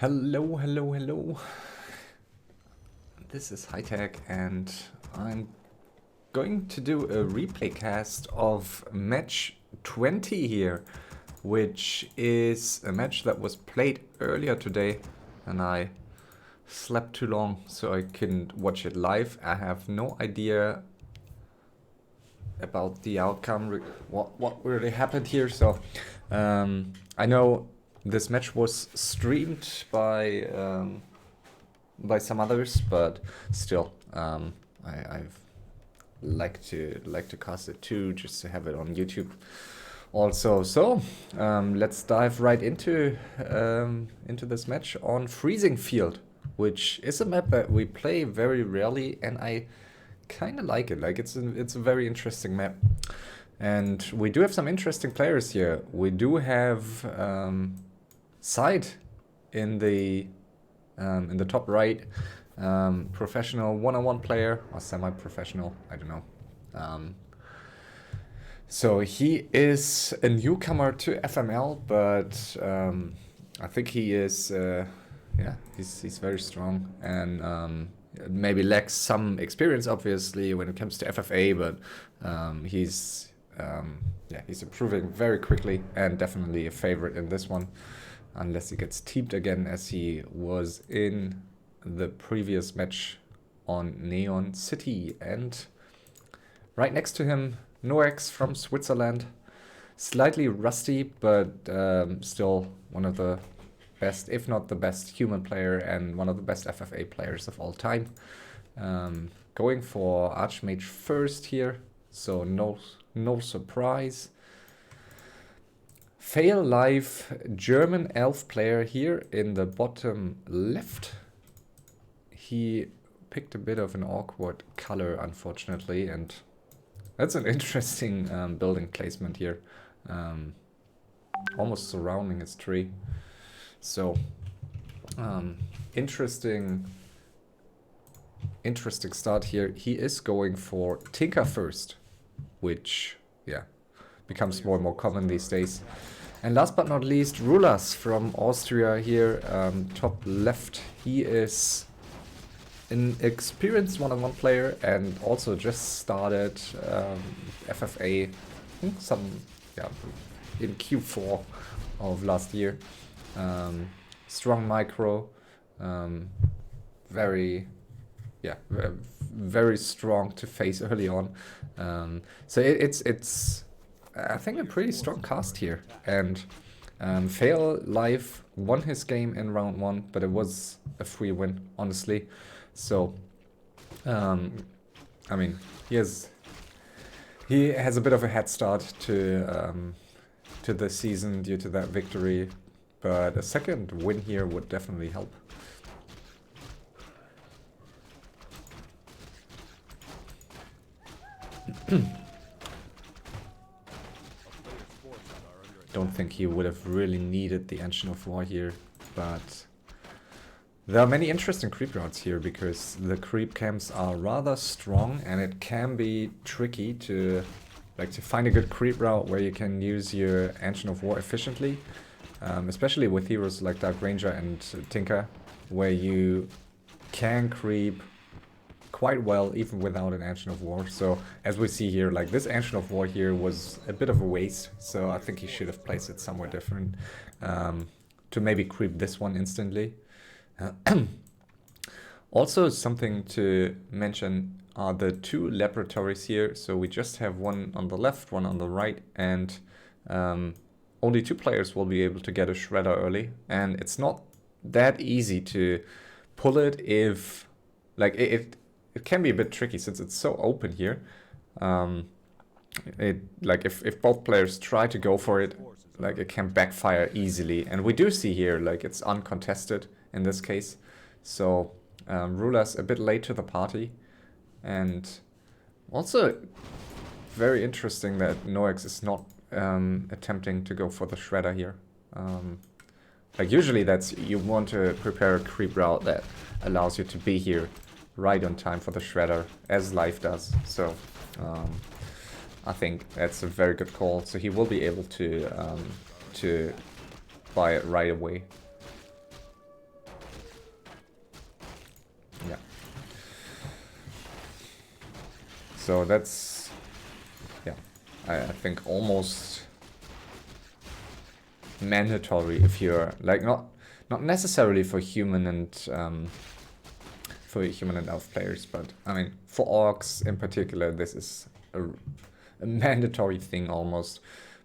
Hello, hello, hello. This is Hightech and I'm going to do a replay cast of match 20 here, which is a match that was played earlier today and I slept too long so I couldn't watch it live. I have no idea about the outcome, what really happened here, so I know this match was streamed by some others, but still, I've like to cast it too, just to have it on YouTube also. So let's dive right into this match on Freezing Field, which is a map that we play very rarely, and I kind of like it. Like it's a very interesting map, and we do have some interesting players here. We do have SyDe in the top right, professional one-on-one player or semi-professional, I don't know. So he is a newcomer to FML, but I think he is, yeah, he's very strong and maybe lacks some experience, obviously, when it comes to FFA, but he's improving very quickly and definitely a favorite in this one. Unless he gets teamed again, as he was in the previous match on Neon City. And right next to him, Noexxx from Switzerland. Slightly rusty, but still one of the best, if not the best, human player and one of the best FFA players of all time. Going for Archmage first here, so no surprise. Fail Live German elf player here in the bottom left. He picked a bit of an awkward color, unfortunately, and that's an interesting building placement here, almost surrounding his tree. So interesting start here. He is going for Tinker first, which becomes more and more common these days. And last but not least, rulaZ from Austria here, top left. He is an experienced one-on-one player and also just started FFA in Q4 of last year. Strong micro, very strong to face early on. So it's I think a pretty strong cast here, and Fail Live won his game in round 1, but it was a free win, honestly. So I mean, he has a bit of a head start to the season due to that victory, but a second win here would definitely help. Don't think he would have really needed the Engine of War here, but there are many interesting creep routes here because the creep camps are rather strong and it can be tricky to find a good creep route where you can use your Engine of War efficiently, especially with heroes like Dark Ranger and Tinker, where you can creep quite well even without an Engine of War. So as we see here, like this Engine of War here was a bit of a waste, so I think he should have placed it somewhere different to maybe creep this one instantly. Also, something to mention are the two laboratories here. So we just have one on the left, one on the right, and only 2 players will be able to get a Shredder early, and it's not that easy to pull it if it can be a bit tricky since it's so open here. If both players try to go for it, it can backfire easily. And we do see here, it's uncontested in this case. So rulaZ a bit late to the party. And also very interesting that Noexxx is not attempting to go for the Shredder here. Usually you want to prepare a creep route that allows you to be here right on time for the Shredder, as Life does. So I think that's a very good call. So he will be able to buy it right away. So that's, yeah, I think almost mandatory if you're like not necessarily for human and elf players, but I mean for orcs in particular this is a mandatory thing almost.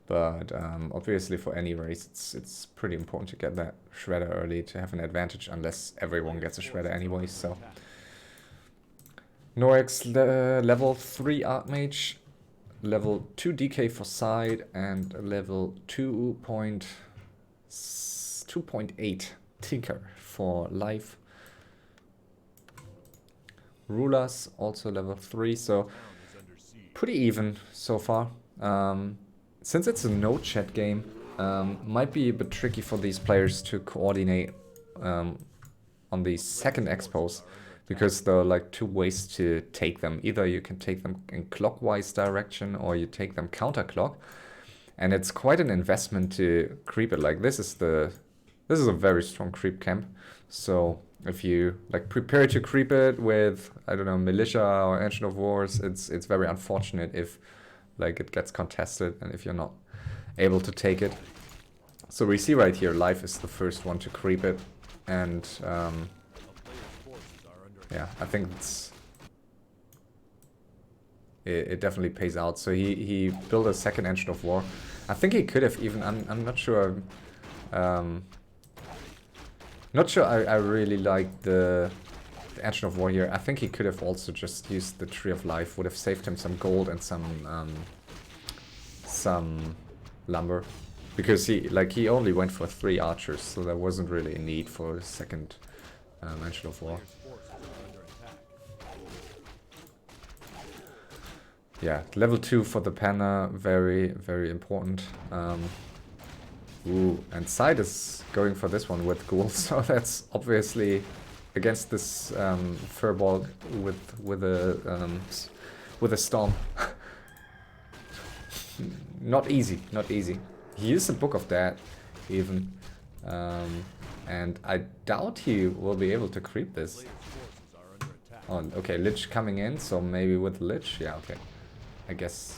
But obviously for any race it's pretty important to get that shredder early to have an advantage, unless everyone gets a shredder anyway. So Noexxx level 3 Archmage, level 2 DK for SyDe, and level 2.8 Tinker for life. rulaZ also level 3, so pretty even so far. Since it's a no chat game, might be a bit tricky for these players to coordinate on the second expos, because there are like two ways to take them. Either you can take them in clockwise direction or you take them counterclock, and it's quite an investment to creep it. Like this is a very strong creep camp, so if you like prepare to creep it with, I don't know, militia or Ancient of Wars, it's very unfortunate if like it gets contested and if you're not able to take it. So we see right here, Life is the first one to creep it, and yeah, I think it definitely pays out. So he built a second Ancient of War. I think he could have even, I'm not sure. Not sure I really like the Ancient of War here. I think he could have also just used the Tree of Life, would have saved him some gold and some lumber, because he only went for 3 archers, so there wasn't really a need for a second Ancient of War. Yeah, level 2 for the Panna, very, very important. Ooh, and SyDe is going for this one with ghouls, so that's obviously against this Furball with a storm. Not easy, not easy. He used a Book of Dead even, and I doubt he will be able to creep this. Oh, okay, Lich coming in, so maybe with Lich, yeah, okay. I guess.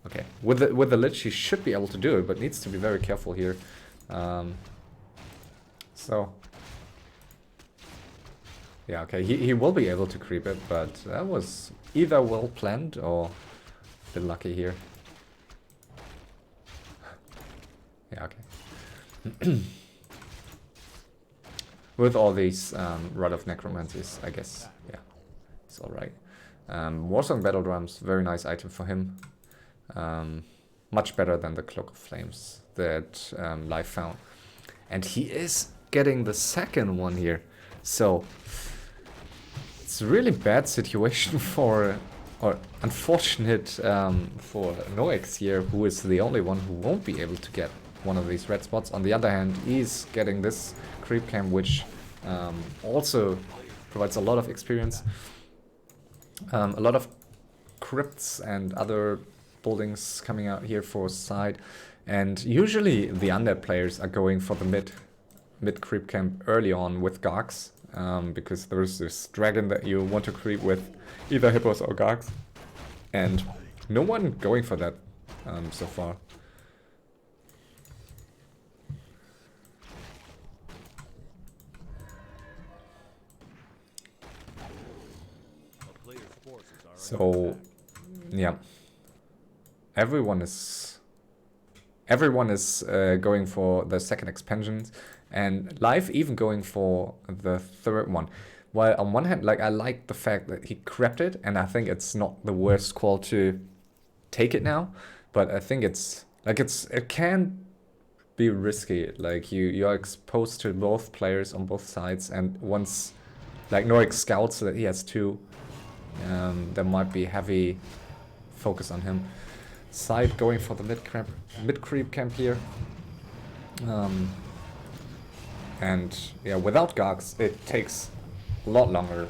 Okay, with the Lich he should be able to do it, but needs to be very careful here. So yeah, okay, he will be able to creep it, but that was either well planned or a bit lucky here. Yeah, okay. With all these Rod of Necromancies, I guess, yeah, it's alright. Warsong Battle Drums, very nice item for him. Much better than the Cloak of Flames that Life found. And he is getting the second one here. So it's a really bad situation for, or unfortunate for Noexxx here, who is the only one who won't be able to get one of these red spots. On the other hand, he's getting this creep camp, which also provides a lot of experience. A lot of crypts and other buildings coming out here for SyDe, and usually the undead players are going for the mid creep camp early on with Gargs, because there's this dragon that you want to creep with either hippos or Gargs, and no one going for that so far. So yeah, everyone is going for the second expansion, and Life even going for the third one. While on one hand, like, I like the fact that he crept it, and I think it's not the worst call to take it now, but I think it can be risky. Like you are exposed to both players on both sides, and once like Noexxx scouts that he has 2, there might be heavy focus on him. SyDe going for the mid creep camp here, and yeah, without Gargs it takes a lot longer.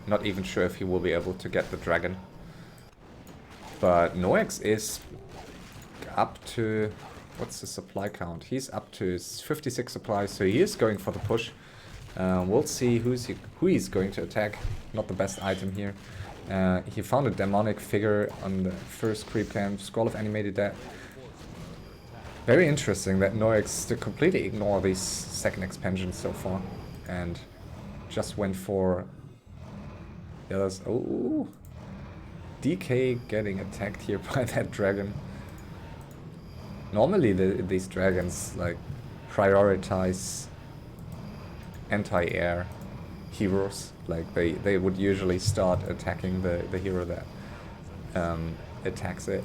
Not even sure if he will be able to get the dragon, but Noexxx is up to, what's the supply count? He's up to 56 supplies, so he is going for the push. We'll see who he's going to attack. Not the best item here. He found a demonic figure on the first creep camp. Scroll of animated that. Very interesting that Noexxx to completely ignore these second expansions so far and just went for the others. Oh, DK getting attacked here by that dragon. Normally these dragons like prioritize anti-air heroes. Like they would usually start attacking the hero that attacks it.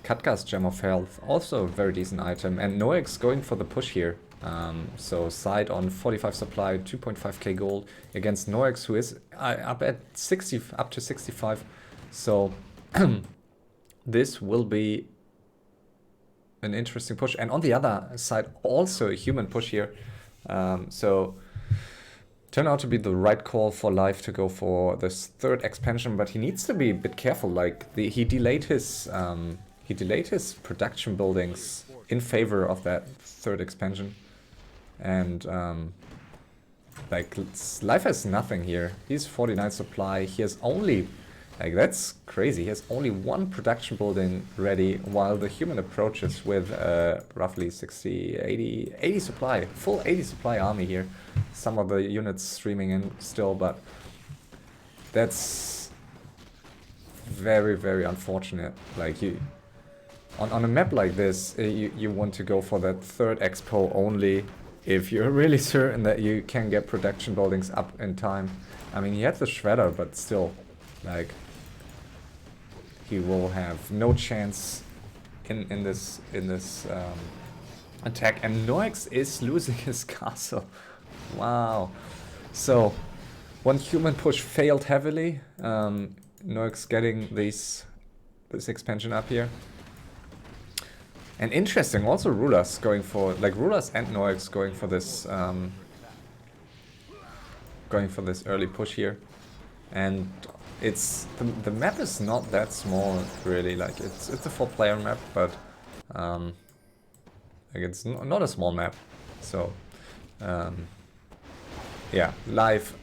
Katka's Gem of Health, also a very decent item, and Noexxx going for the push here. So SyDe on 45 supply, 2.5k gold against Noexxx, who is up at 60, up to 65. So this will be an interesting push. And on the other side, also a human push here. So turned out to be the right call for Live to go for this third expansion, but he needs to be a bit careful. Like he delayed his production buildings in favor of that third expansion, and like Live has nothing here. He's 49 supply. He has only, like, that's crazy. He has only one production building ready, while the human approaches with roughly 60, 80 supply, full 80 supply army here. Some of the units streaming in still, but that's very, very unfortunate. Like on a map like this, you want to go for that third expo only if you're really certain that you can get production buildings up in time. I mean, he had the shredder, but still, like, he will have no chance in this attack. And Noexxx is losing his castle. Wow. So one human push failed heavily. Noexxx getting this expansion up here. And interesting, also rulaZ going for, like, rulaZ and Noexxx going for this early push here. And it's the map is not that small really. Like it's a 4-player map, but like it's not a small map. So yeah, Live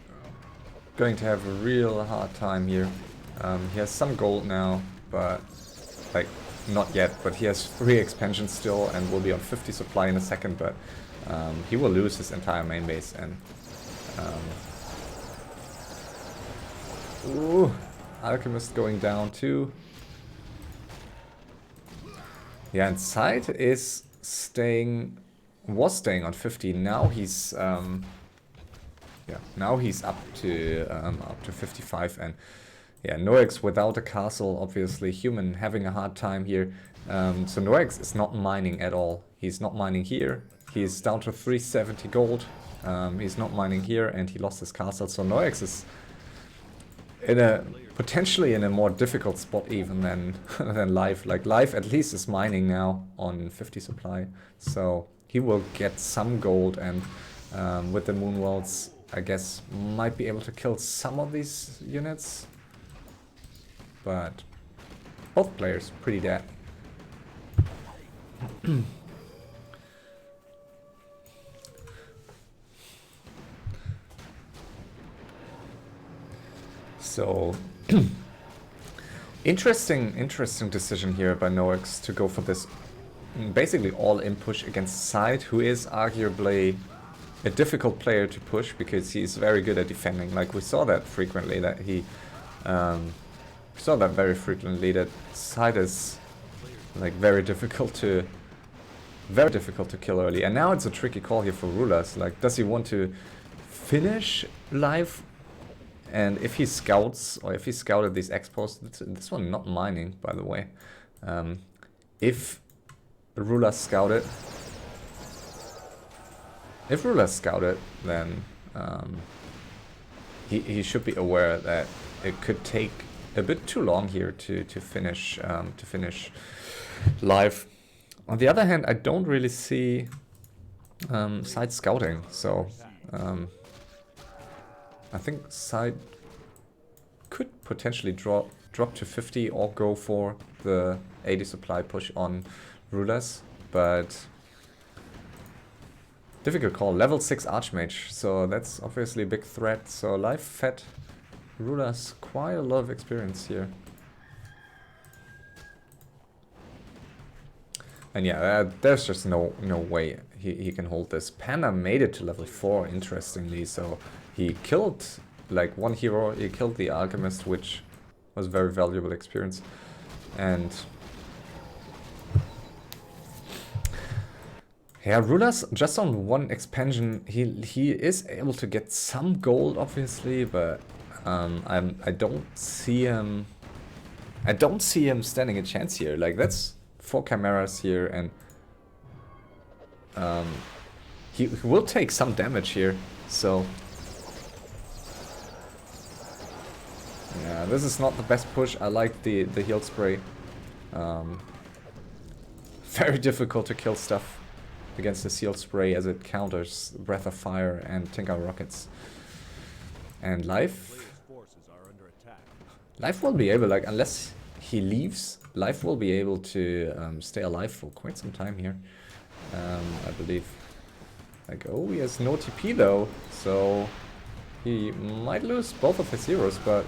going to have a real hard time here. He has some gold now, but like not yet. But he has 3 expansions still and will be on 50 supply in a second. But he will lose his entire main base. And ooh, Alchemist going down too. Yeah, and SyDe is was staying on 50. Now he's now he's up to 55. And yeah, Noexxx without a castle, obviously. Human having a hard time here. So Noexxx is not mining at all. He's not mining here. He's down to 370 gold. He's not mining here, and he lost his castle. So Noexxx is potentially in a more difficult spot even than Live. Like Live at least is mining now on 50 supply, so he will get some gold, and with the moon worlds, I guess, might be able to kill some of these units. But both players pretty dead. So interesting decision here by Noexxx to go for this basically all-in push against SyDe, who is arguably a difficult player to push because he's very good at defending. Like we saw that frequently, that he very frequently that SyDe is like very difficult to kill early. And now it's a tricky call here for rulaZ. Like, does he want to finish Live? And if he scouts, or if he scouted these expos, this one not mining, by the way. If rulaZ scouted, then he should be aware that it could take a bit too long here to finish Live. On the other hand, I don't really see SyDe scouting, so I think SyDe could potentially drop to 50 or go for the 80 supply push on rulaZ, but difficult call. Level 6 Archmage, so that's obviously a big threat. So life fed rulaZ quite a lot of experience here. And yeah, there's just no way he can hold this. Panda made it to level 4, interestingly, so he killed like one hero, he killed the Alchemist, which was very valuable experience. And yeah, rulaZ just on one expansion, he is able to get some gold, obviously, but I don't see him standing a chance here. Like, that's 4 chimeras here, and he will take some damage here. So yeah, this is not the best push. I like the heal spray. Very difficult to kill stuff against the seal spray, as it counters Breath of Fire and Tinker Rockets. And Life will be able, like, unless he leaves, Life will be able to stay alive for quite some time here, I believe. Like, oh, he has no TP though, so he might lose both of his heroes, but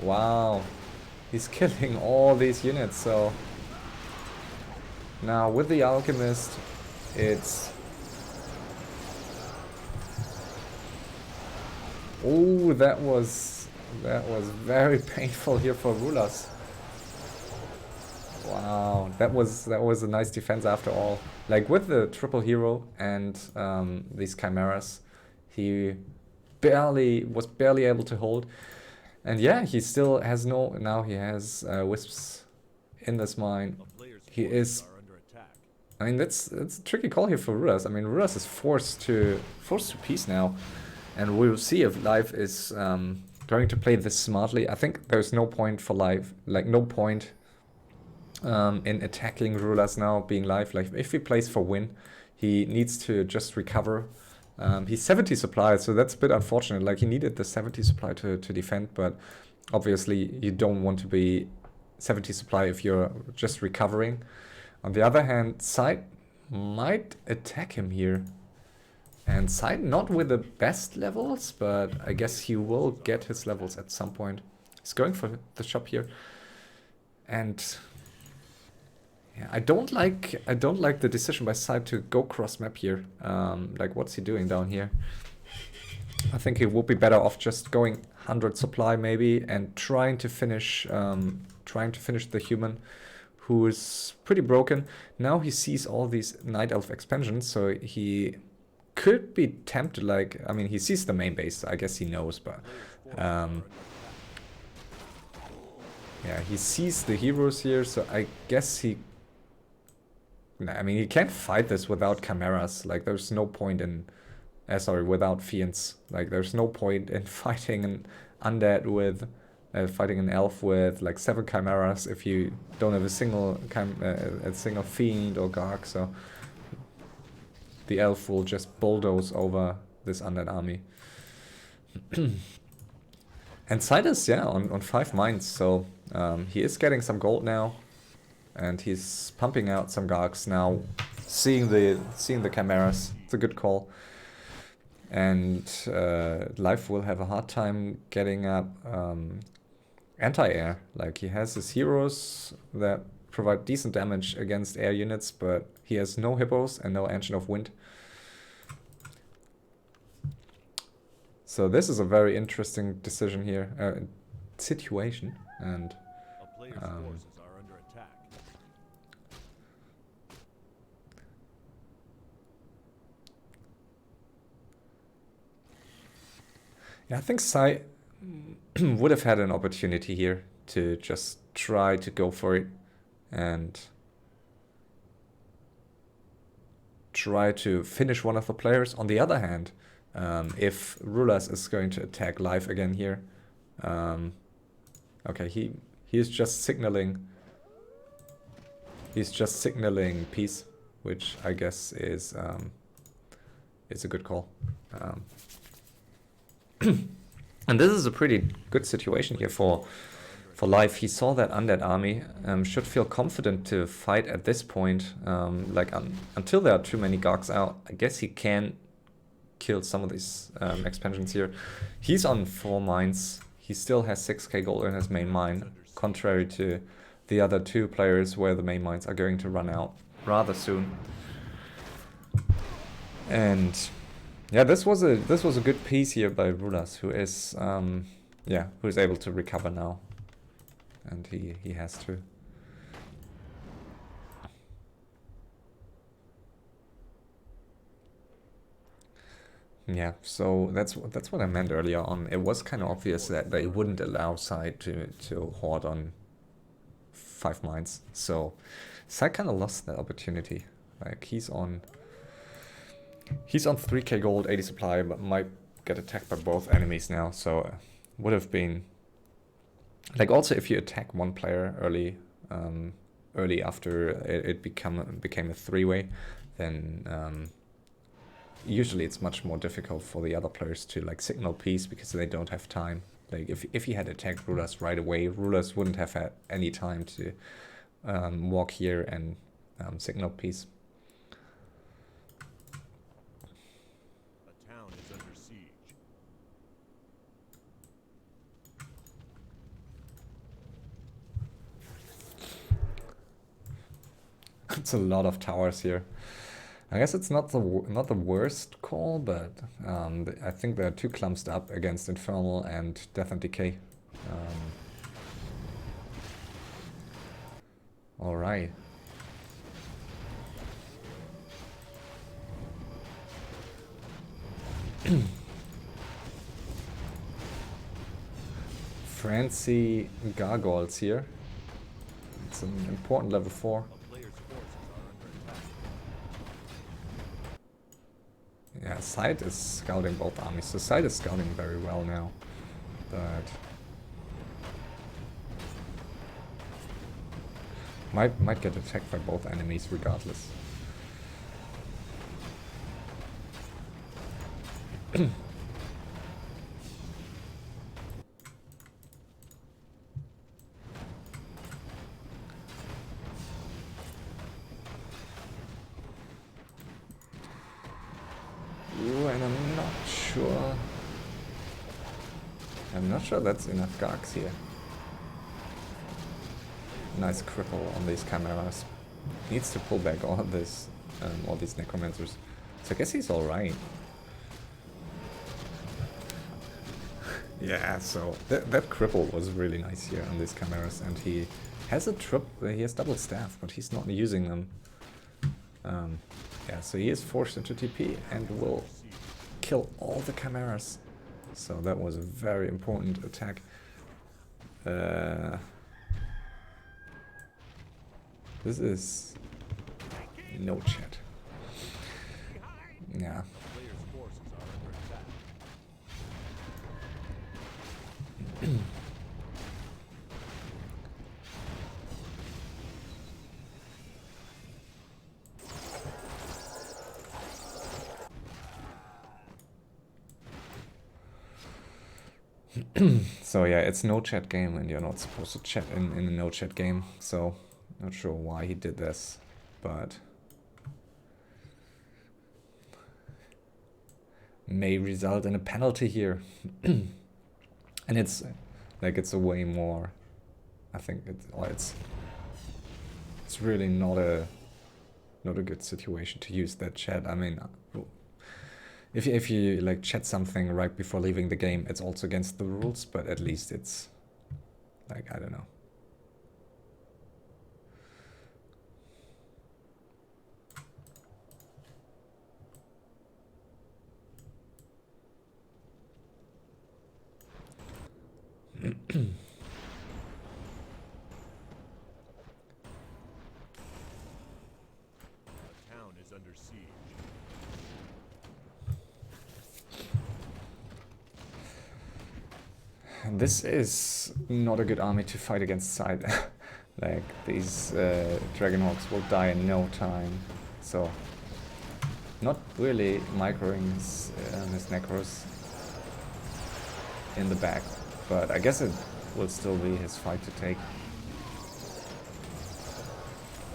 wow, he's killing all these units. So now with the Alchemist, it's... Oh, that was very painful here for rulaZ. Wow, that was a nice defense after all. Like, with the triple hero and these chimeras, he was barely able to hold. And yeah, he still has no... Now he has wisps in this mine. He is... I mean, that's a tricky call here for rulaZ. I mean, rulaZ is forced to peace now, and we'll see if Life is going to play this smartly. I think there's no point for Life, like no point in attacking rulaZ now, being Life. Like, if he plays for win, he needs to just recover. He's 70 supply, so that's a bit unfortunate. Like, he needed the 70 supply to defend, but obviously you don't want to be 70 supply if you're just recovering. On the other hand, SyDe might attack him here. And SyDe not with the best levels, but I guess he will get his levels at some point. He's going for the shop here. And yeah, I don't like the decision by SyDe to go cross map here. Like, what's he doing down here? I think he would be better off just going 100 supply maybe and trying to finish the human, who is pretty broken. Now he sees all these Night Elf expansions, so he could be tempted, like, I mean, he sees the main base, I guess he knows, but yeah, he sees the heroes here, so I guess I mean, he can't fight this without chimeras. Like, there's no point in, without fiends. Like, there's no point in fighting an undead with, fighting an elf with like 7 chimeras if you don't have a single fiend or garg. So the elf will just bulldoze over this undead army. And SyDe is, yeah, on 5 mines, so he is getting some gold now, and he's pumping out some gargs now, seeing the chimeras. It's a good call. And Life will have a hard time getting up anti-air. Like, he has his heroes that provide decent damage against air units, but he has no hippos and no Engine of Wind. So this is a very interesting decision here, situation, and yeah, I think SyDe would have had an opportunity here to just try to go for it and try to finish one of the players. On the other hand, if rulaZ is going to attack Life again here, okay, he is just signaling. He's just signaling peace, which I guess is a good call. And this is a pretty good situation here for life. He saw that undead army, should feel confident to fight at this point. Until there are too many Gargs out, I guess he can kill some of these expansions here. He's on 4 mines. He still has 6k gold in his main mine, contrary to the other 2 players where the main mines are going to run out rather soon. And yeah, this was a good piece here by rulaZ, who is able to recover now, and he has to. Yeah, so that's what I meant earlier on. It was kind of obvious that they wouldn't allow SyDe to hoard on 5 mines, so SyDe kind of lost that opportunity. Like he's on 3k gold, 80 supply, but might get attacked by both enemies now, so would have been... Like also if you attack one player early after it became a 3-way, then usually it's much more difficult for the other players to like signal peace because they don't have time. Like if he had attacked rulaZ right away, rulaZ wouldn't have had any time to walk here and signal peace. It's a lot of towers here. I guess it's not the worst call, but I think they're too clumped up against Infernal and Death and Decay. All right. Fancy gargoyles here. It's an important level 4. Yeah, SyDe is scouting both armies, so SyDe is scouting very well now, but might get attacked by both enemies regardless. I'm not sure that's enough Gargs here. Nice cripple on these cameras. Needs to pull back all these necromancers. So I guess he's alright. Yeah, so that cripple was really nice here on these cameras, and he has he has double staff, but he's not using them. Yeah, so he is forced into TP and will kill all the chimeras. So that was a very important attack. This is no chat. Yeah. So yeah, it's no chat game, and you're not supposed to chat in a no chat game, so not sure why he did this, but may result in a penalty here. And it's like it's a way more, I think it's really not a good situation to use that chat. I mean, if you like chat something right before leaving the game, it's also against the rules, but at least it's like, I don't know. This is not a good army to fight against SyDe. Like, these Dragonhawks will die in no time. So, not really microing his necros. in the back, but I guess it will still be his fight to take.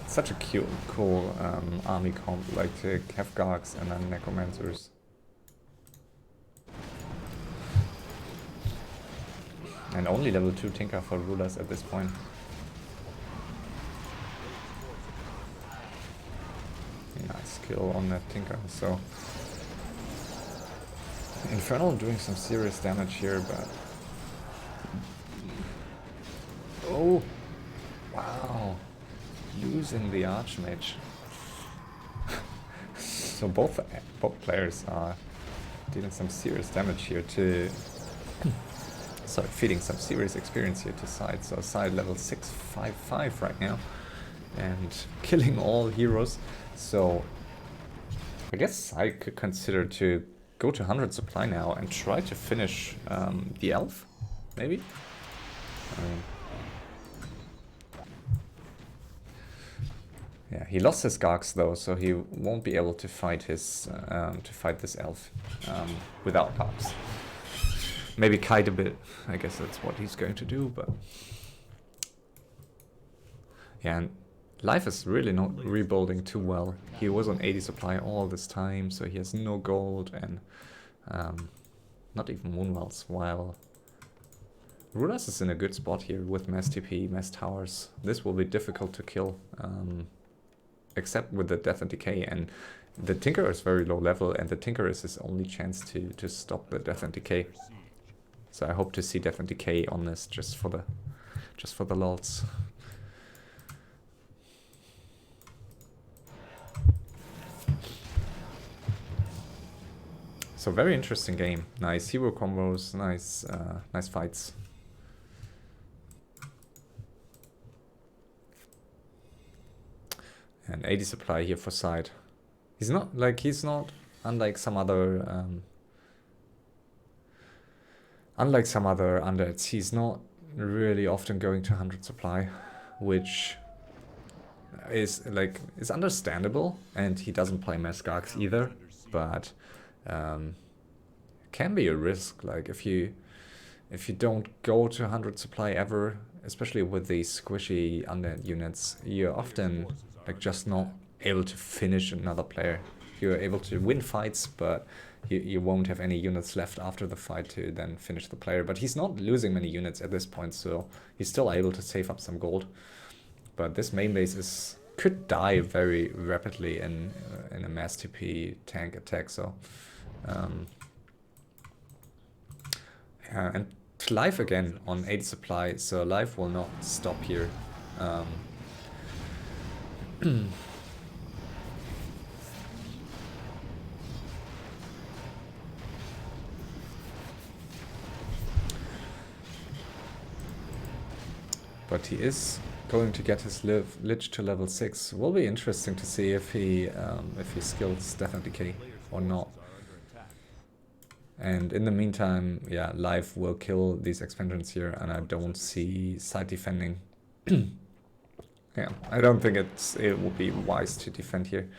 Such a cute, cool army comp, like to have Gargs and then Necromancers. And only level 2 Tinker for rulaZ at this point. Nice kill on that Tinker, so... Infernal doing some serious damage here, but... Oh! Wow! Losing the Archmage. So both players are dealing some serious damage here to... Sorry, feeding some serious experience here to SyDe. So SyDe level 655 right now. And killing all heroes. So I guess SyDe could consider to go to 100 supply now and try to finish the elf, maybe? Yeah, he lost his Gargs though, so he won't be able to fight his this elf without Gargs. Maybe kite a bit. I guess that's what he's going to do, but yeah, and life is really not rebuilding too well. He was on 80 supply all this time, so he has no gold and not even Moonwells, while rulaZ is in a good spot here with mass TP, mass towers. This will be difficult to kill, except with the Death and Decay, and the Tinker is very low level, and the Tinker is his only chance to stop the Death and Decay. So I hope to see Death and Decay on this just for the lols. So very interesting game. Nice hero combos, nice nice fights. And 80 supply here for SyDe. He's not unlike some other undeads, he's not really often going to 100 supply, which is understandable, and he doesn't play mass Gargs either, but can be a risk. Like if you don't go to 100 supply ever, especially with these squishy undead units, you're often like just not able to finish another player. You're able to win fights, but you won't have any units left after the fight to then finish the player. But he's not losing many units at this point, so he's still able to save up some gold. But this main base could die very rapidly in a mass TP tank attack. So yeah, and life again on 80 supply, so life will not stop here. But he is going to get his Lich to level 6. Will be interesting to see if he skills Death and Decay or not. And in the meantime, yeah, life will kill these expansions here, and I don't see SyDe defending. Yeah, I don't think it would be wise to defend here.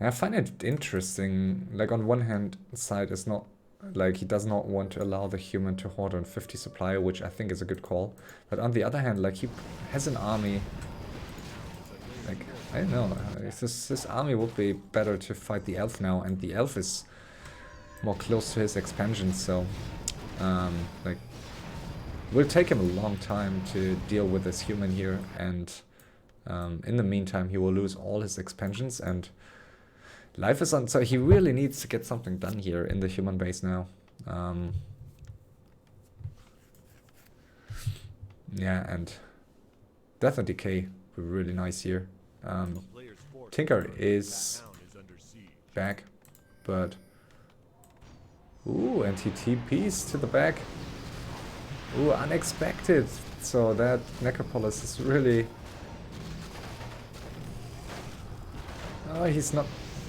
I find it interesting, like on one hand, SyDe is not, like he does not want to allow the human to hoard on 50 supply, which I think is a good call. But on the other hand, like he has an army, like, I don't know, this army would be better to fight the elf now, and the elf is more close to his expansion, so, like, it will take him a long time to deal with this human here, and in the meantime he will lose all his expansions, and life is on, so he really needs to get something done here in the human base now. Yeah, and Death and Decay were really nice here. Tinker is back, but ooh, and he TPs to the back. Ooh, unexpected. So that Necropolis is really... Oh, he's not...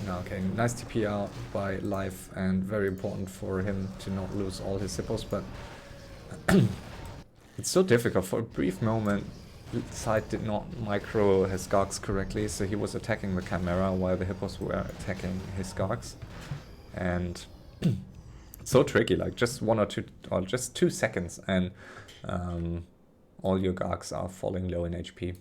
No, okay, nice TP out by life, and very important for him to not lose all his hippos, but It's so difficult. For a brief moment, SyDe did not micro his Gogs correctly, so he was attacking the Chimera while the Hippos were attacking his Gogs. And so tricky, like just 1 or 2, or just 2 seconds, and all your Gogs are falling low in HP.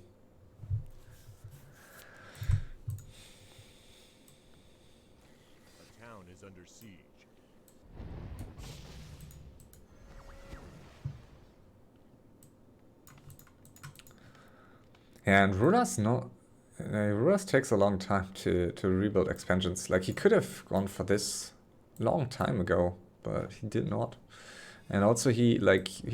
A town is under siege. And rulaZ takes a long time to rebuild expansions. Like, he could have gone for this long time ago, but he did not. And also he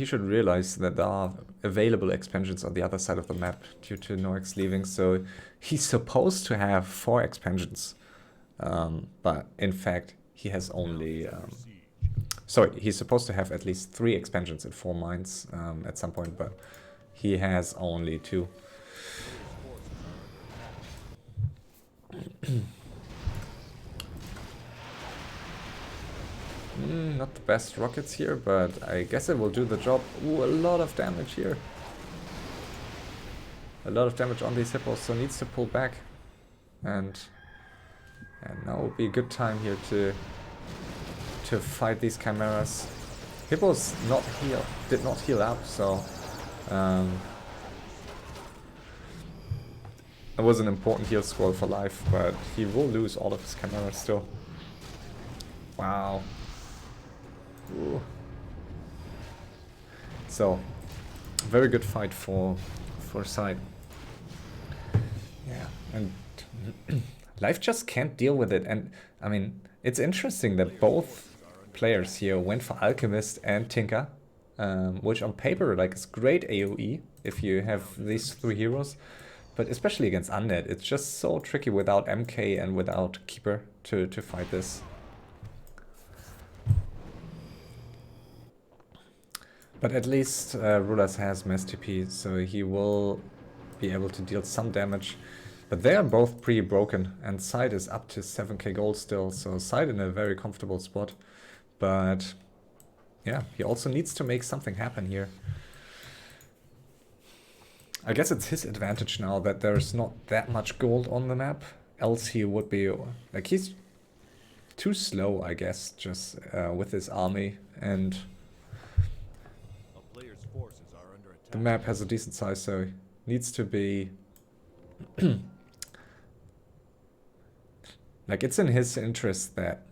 should realize that there are available expansions on the other side of the map due to Noexxx leaving. So he's supposed to have 4 expansions, but in fact he has only sorry, he's supposed to have at least 3 expansions in 4 mines at some point, but he has only 2. Not the best rockets here, but I guess it will do the job. Ooh, a lot of damage here. A lot of damage on these hippos, so needs to pull back. And now would be a good time here to fight these chimeras. Hippos did not heal up, so it was an important heal scroll for life, but he will lose all of his chimeras still. Wow. Ooh. So, very good fight for SyDe. Yeah, and life just can't deal with it. And I mean, it's interesting that both players here went for Alchemist and Tinker, which on paper is great AoE if you have these 3 heroes. But especially against Undead, it's just so tricky without MK and without Keeper to fight this. But at least rulaZ has Mass TP, so he will be able to deal some damage. But they are both pretty broken, and SyDe is up to 7k gold still, so SyDe in a very comfortable spot. But yeah, he also needs to make something happen here. I guess it's his advantage now that there's not that much gold on the map, else he would be, like, he's too slow, I guess, just with his army, and the map has a decent size, so he needs to be like, it's in his interest that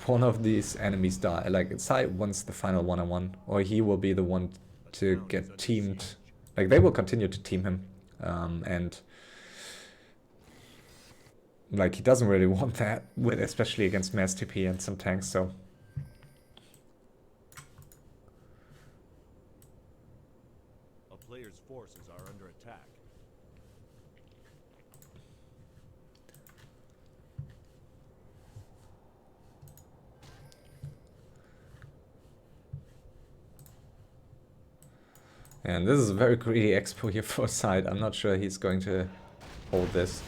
one of these enemies die. Like, SyDe wants the final 1-on-1, or he will be the one to get teamed. Like, they will continue to team him, and like, he doesn't really want that, especially against Mass TP and some tanks, so. A player's forces are under attack. And this is a very greedy expo here for SyDe. I'm not sure he's going to hold this.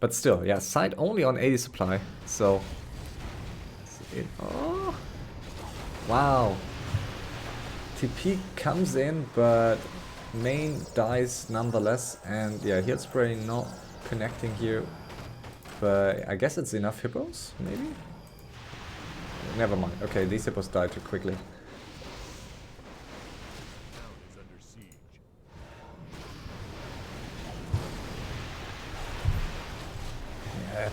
But still, yeah, SyDe only on 80 supply, so... Oh. Wow. TP comes in, but main dies nonetheless, and yeah, heal spray not connecting here. But I guess it's enough hippos, maybe? Never mind. Okay, these hippos died too quickly. Yeah,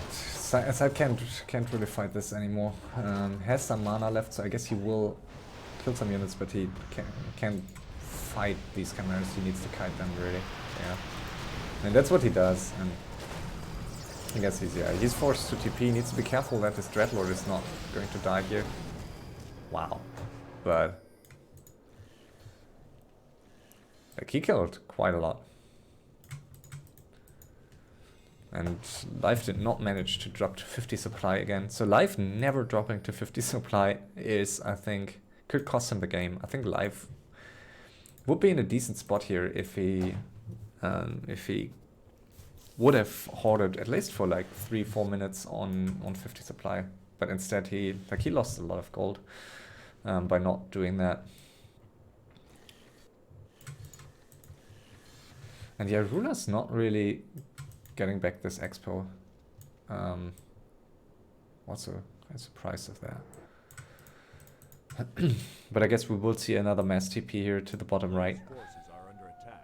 SyDe can't really fight this anymore. Has some mana left, so I guess he will kill some units, but he can't fight these chimeras. He needs to kite them, really. Yeah, and that's what he does. And I guess he's forced to TP. He needs to be careful that his Dreadlord is not going to die here. Wow. But like, he killed quite a lot. And Life did not manage to drop to 50 supply again. So Life never dropping to 50 supply is, I think, could cost him the game. I think Life would be in a decent spot here if he would have hoarded at least for like 3-4 minutes on 50 supply, but instead he lost a lot of gold by not doing that. And yeah, rula's not really getting back this expo. What's the price of that? But I guess we will see another mass TP here to the bottom right. Forces are under attack.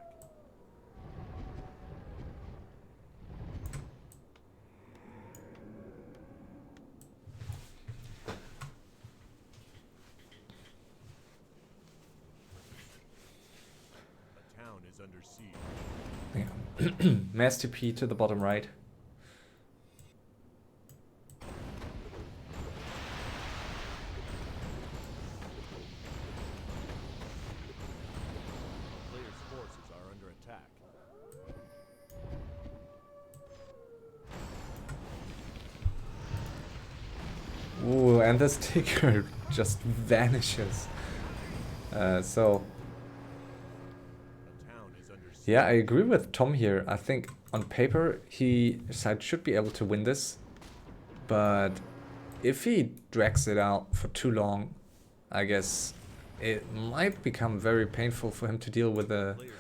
A town is under siege. Yeah. Mass TP to the bottom right. Players' forces are under attack. Ooh, and this ticker just vanishes. So A town is under siege. yeah, I agree with Tom here. I think on paper SyDe should be able to win this, but if he drags it out for too long, I guess it might become very painful for him to deal with a Players'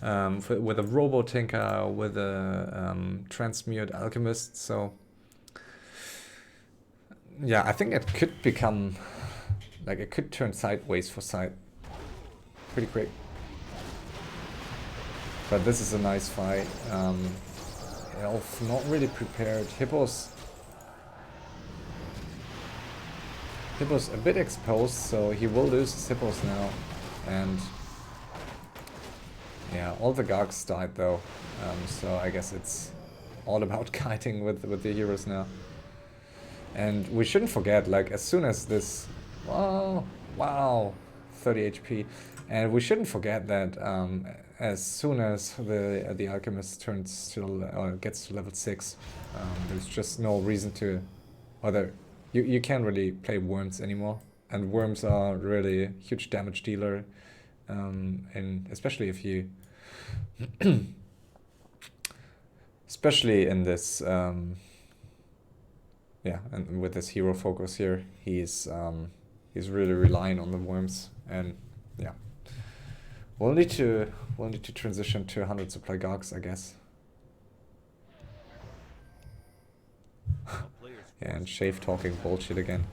forces with a Robo Tinker, with a Transmute Alchemist. So yeah, I think it could become like it could turn sideways for SyDe pretty quick. But this is a nice fight. Elf not really prepared. Hippo's a bit exposed, so he will lose his Hippos now. And yeah, all the Gargs died though. So I guess it's all about kiting with the heroes now. And we shouldn't forget, like, as soon as this... Wow, 30 HP. And we shouldn't forget that as soon as the Alchemist turns to, gets to level 6, there's just no reason to... You can't really play Worms anymore. And Worms are really a huge damage dealer. And especially if you... especially in this... yeah, and with this hero focus here, he's really relying on the Worms, and yeah, we'll need to transition to 100 supply Gargs, I guess. Yeah, and Shave talking bullshit again.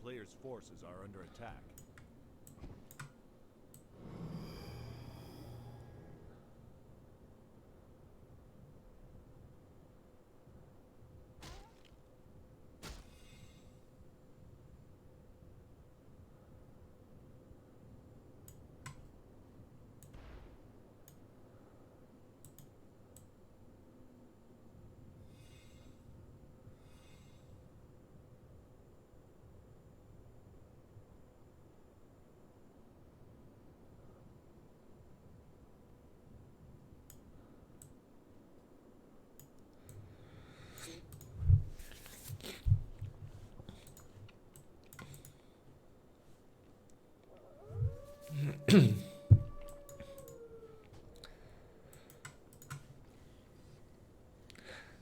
Players' forces are under attack.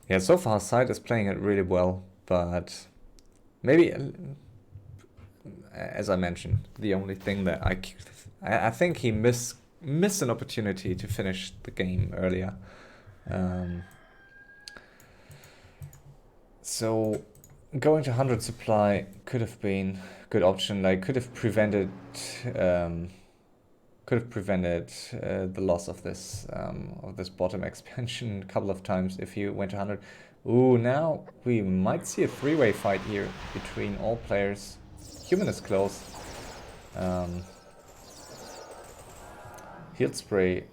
Yeah, so far SyDe is playing it really well, but maybe, as I mentioned, the only thing that I think he missed an opportunity to finish the game earlier. So going to 100 supply could have been a good option. Like, could have prevented the loss of this bottom expansion a couple of times if you went to 100. Ooh, now we might see a three-way fight here between all players. Human is close. Heal Spray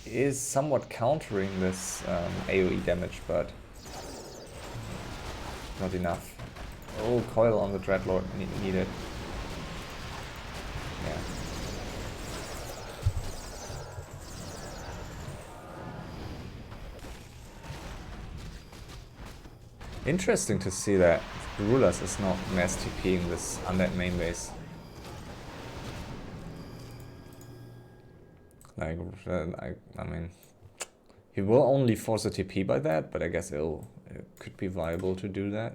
is somewhat countering this AoE damage, but not enough. Oh, coil on the Dreadlord needed. Yeah. Interesting to see that rulaZ is not mass TPing this undead main base. Like, I mean, he will only force a TP by that, but I guess it could be viable to do that.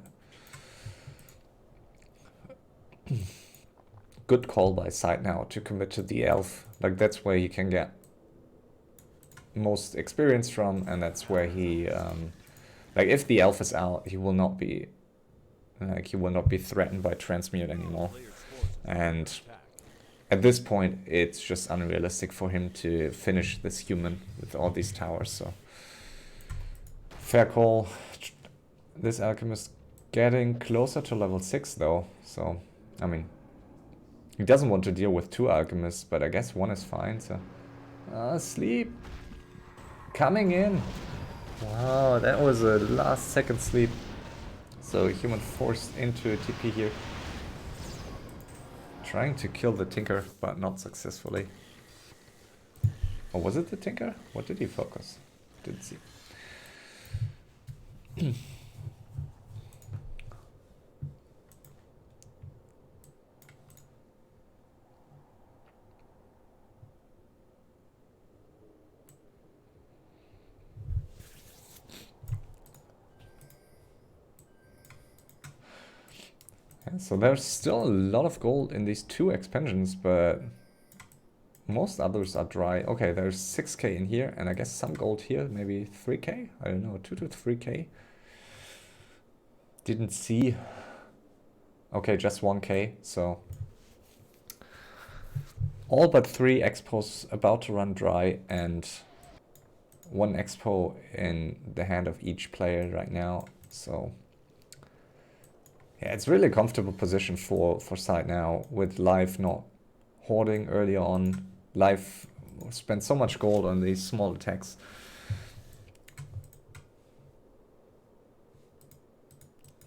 Good call by SyDe now to commit to the elf. Like, that's where he can get most experience from, and that's where he, like, if the elf is out, he will not be, like, he will not be threatened by transmute anymore. And at this point, it's just unrealistic for him to finish this human with all these towers, so. Fair call. This alchemist getting closer to level 6 though, so, I mean, he doesn't want to deal with 2 alchemists, but I guess 1 is fine, so. Sleep. Coming in. Wow, that was a last second sleep. So human forced into a TP here. Trying to kill the Tinker, but not successfully. Or was it the Tinker? What did he focus? Didn't see. So there's still a lot of gold in these 2 expansions, but most others are dry. Okay, there's 6k in here, and I guess some gold here, maybe 3k? I don't know, 2 to 3k? Didn't see. Okay, just 1k, so. All but 3 expos about to run dry, and 1 expo in the hand of each player right now, so. Yeah, it's really a comfortable position for SyDe now, with Live not hoarding early on. Live spent so much gold on these small attacks.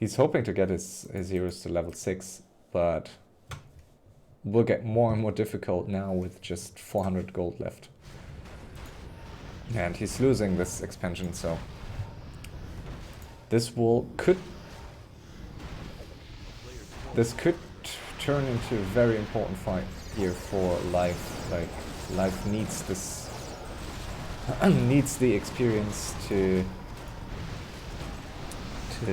He's hoping to get his heroes to level 6, but will get more and more difficult now with just 400 gold left. And he's losing this expansion, so this could turn into a very important fight here for Live. Like, Live needs this, needs the experience to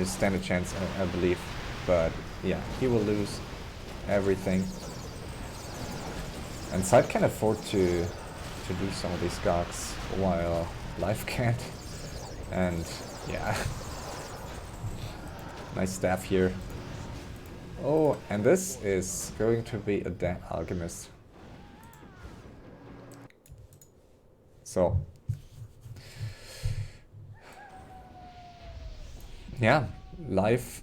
stand a chance, I believe. But yeah, he will lose everything. And SyDe can afford to do some of these gags while Live can't. And yeah, nice staff here. Oh, and this is going to be a dead alchemist. So, yeah, Live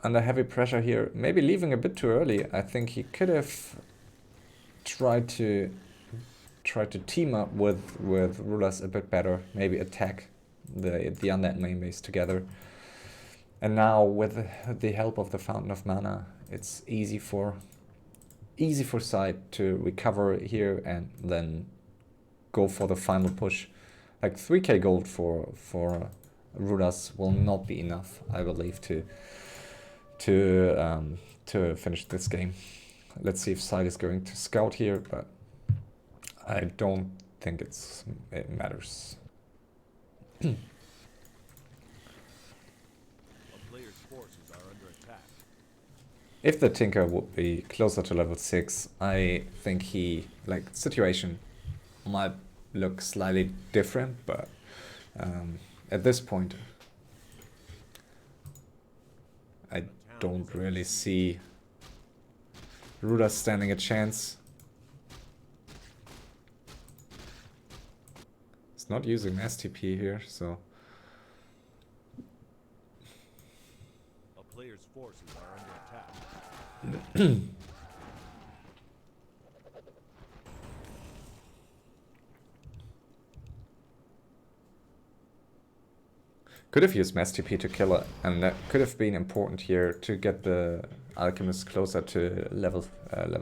under heavy pressure here. Maybe leaving a bit too early. I think he could have tried to team up with rulaZ a bit better. Maybe attack the undead main base together. And now with the help of the Fountain of Mana, it's easy for SyDe to recover here and then go for the final push. Like 3k gold for rulaZ will not be enough, I believe, to finish this game. Let's see if SyDe is going to scout here, but I don't think it matters. If the Tinker would be closer to level 6, I think situation might look slightly different, but at this point, I don't really see rulaZ standing a chance. It's not using STP here, so. A player's forces are under attack. Could have used Mass TP to kill it, and that could have been important here to get the Alchemist closer to level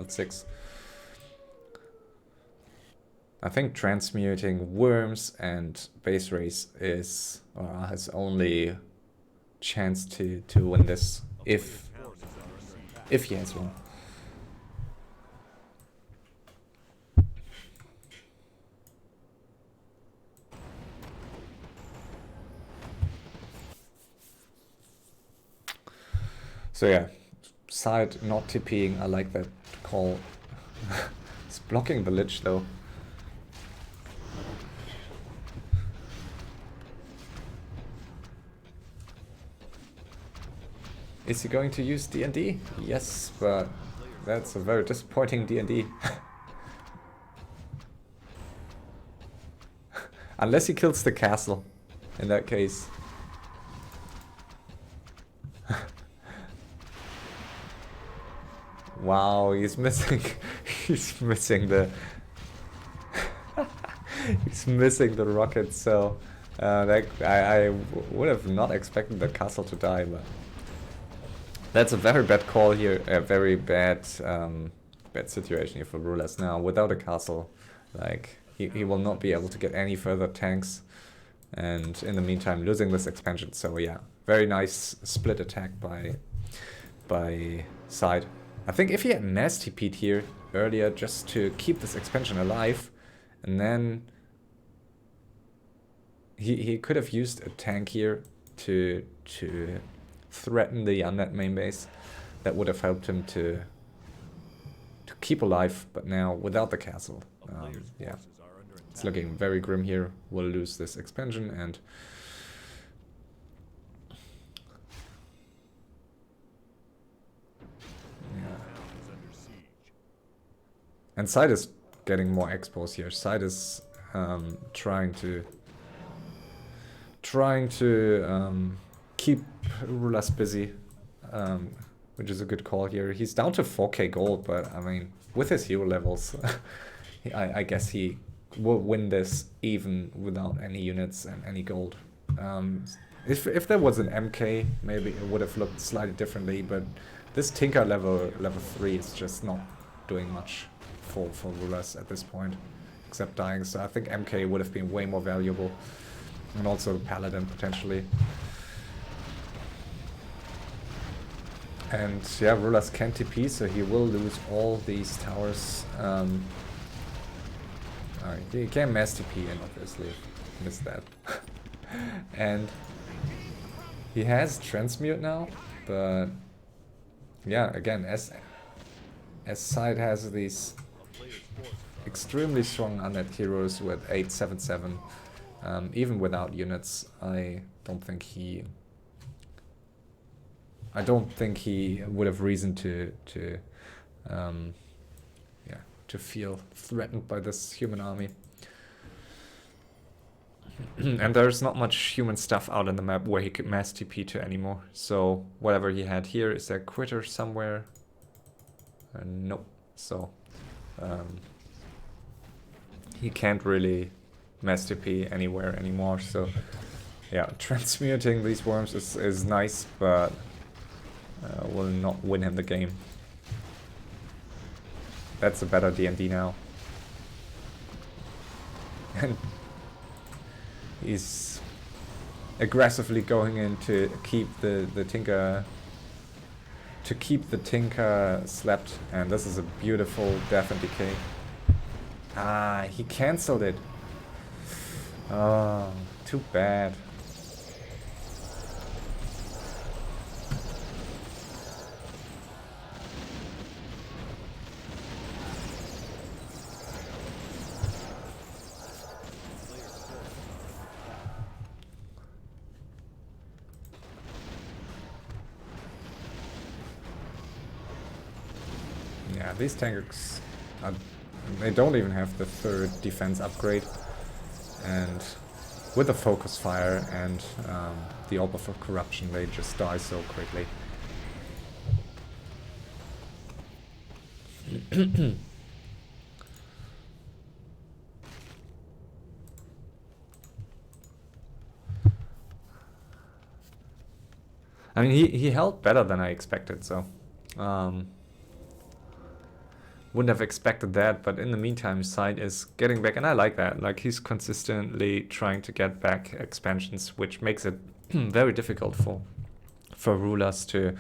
6. I think transmuting worms and base race is his only chance to win this if he has one. So yeah, SyDe not TPing, I like that call. It's blocking the Lich though. Is he going to use D&D? Yes, but that's a very disappointing D&D. Unless he kills the castle, in that case. Wow, he's missing. He's missing the. He's missing the rocket. So I would have not expected the castle to die, but that's a very bad call here. A very bad bad situation here for rulaZ now. Without a castle, like he will not be able to get any further tanks, and in the meantime losing this expansion. So yeah, very nice split attack by SyDe. I think if he had Mass TP'd here earlier just to keep this expansion alive, and then he could have used a tank here to threaten the undead main base. That would have helped him to keep alive, but now without the castle, yeah, it's looking very grim here. We'll lose this expansion, and and SyDe is getting more exposed here. SyDe is trying to keep rulaZ busy, which is a good call here. He's down to 4k gold, but I mean, with his hero levels, I guess he will win this even without any units and any gold. If there was an MK, maybe it would have looked slightly differently, but this Tinker level 3 is just not doing much for rulaZ at this point, except dying. So I think MK would have been way more valuable, and also Paladin potentially. And yeah, rulaZ can TP, so he will lose all these towers. He can Mass TP, and obviously missed that. And he has Transmute now, but yeah, again, as SyDe has these extremely strong undead heroes with 877, even without units, I don't think he would have reason to feel threatened by this human army. And there's not much human stuff out in the map where he could Mass TP to anymore. So whatever he had here, is there a quitter somewhere? Nope. So he can't really Mass TP anywhere anymore. So yeah, transmuting these worms is nice, but will not win him the game. That's a better D&D now. And he's aggressively going in to keep the Tinker slept, and this is a beautiful death and decay. Ah, he cancelled it. Oh, too bad. Yeah, these tanks, they don't even have the 3rd defense upgrade, and with the focus fire and the Orb of Corruption, they just die so quickly. I mean, he held better than I expected, so wouldn't have expected that. But in the meantime, SyDe is getting back, and I like that. Like, he's consistently trying to get back expansions, which makes it very difficult for rulaZ to,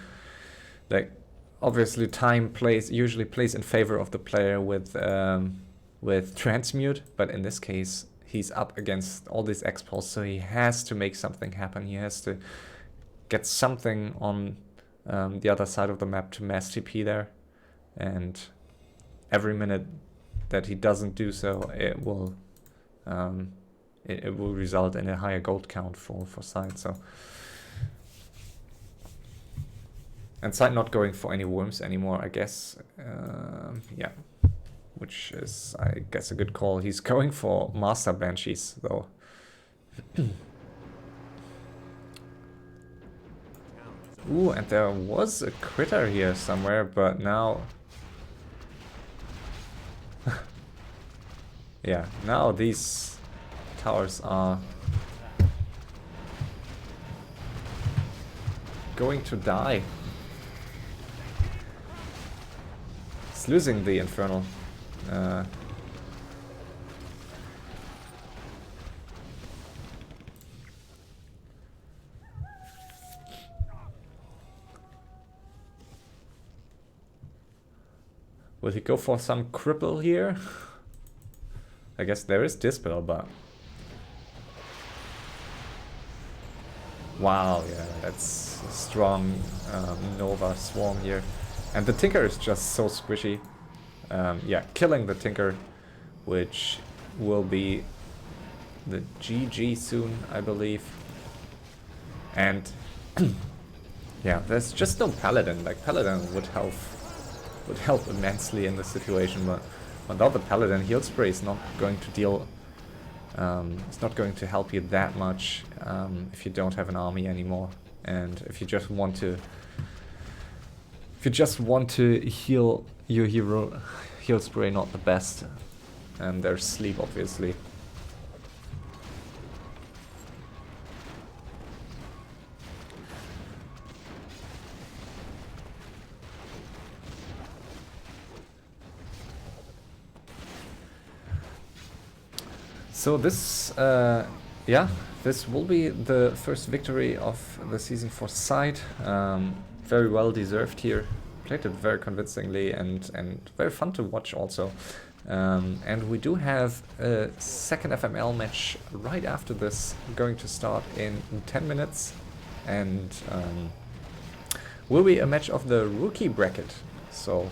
like, obviously time usually plays in favor of the player with transmute, but in this case he's up against all these expulse, so he has to make something happen. He has to get something on the other side of the map to mass TP there, and every minute that he doesn't do so, it will result in a higher gold count for SyDe. So, and SyDe not going for any worms anymore, I guess. Yeah, which is, I guess, a good call. He's going for Master Banshees, though. Ooh, and there was a critter here somewhere, but now... yeah, now these towers are going to die. It's losing the Infernal. Will he go for some Cripple here? I guess there is Dispel, but... wow, yeah, that's a strong Nova Swarm here. And the Tinker is just so squishy. Yeah, killing the Tinker, which will be the GG soon, I believe. And yeah, there's just no Paladin. Like, Paladin would help immensely in this situation, but without the Paladin, Heal Spray is not going to deal. It's not going to help you that much if you don't have an army anymore, and if you just want to. If you just want to heal your hero, Heal Spray not the best. And there's Sleep, obviously. So this, yeah, this will be the first victory of the season for SyDe. Very well deserved here. Played it very convincingly and very fun to watch also. And we do have a second FML match right after this, going to start in 10 minutes. And will be a match of the rookie bracket. So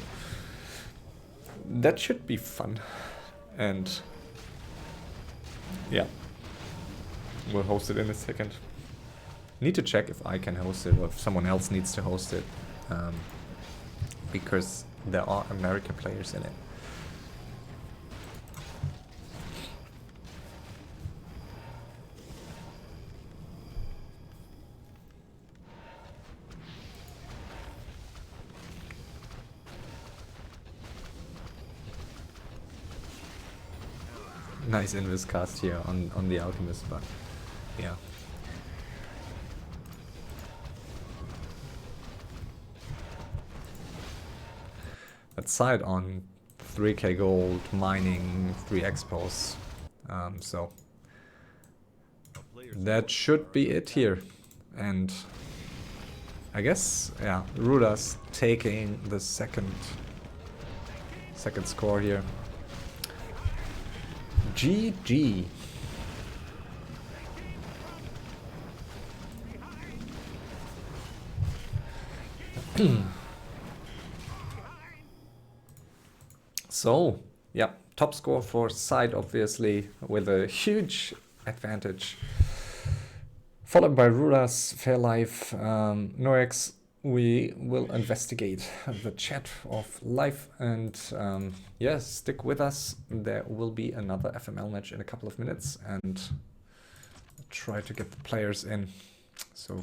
that should be fun. And yeah, we'll host it in a second. Need to check if I can host it or if someone else needs to host it, because there are American players in it. Nice invis cast here on the Alchemist, but yeah. That SyDe on 3k gold, mining, 3 expos, so that should be it here. And I guess, yeah, rulaZ taking the second score here. GG. So, yeah, top score for SyDe, obviously, with a huge advantage. Followed by rulaZ, Fairlife, Noexxx. We will investigate the chat of life, and yes, stick with us. There will be another FML match in a couple of minutes, and try to get the players in. So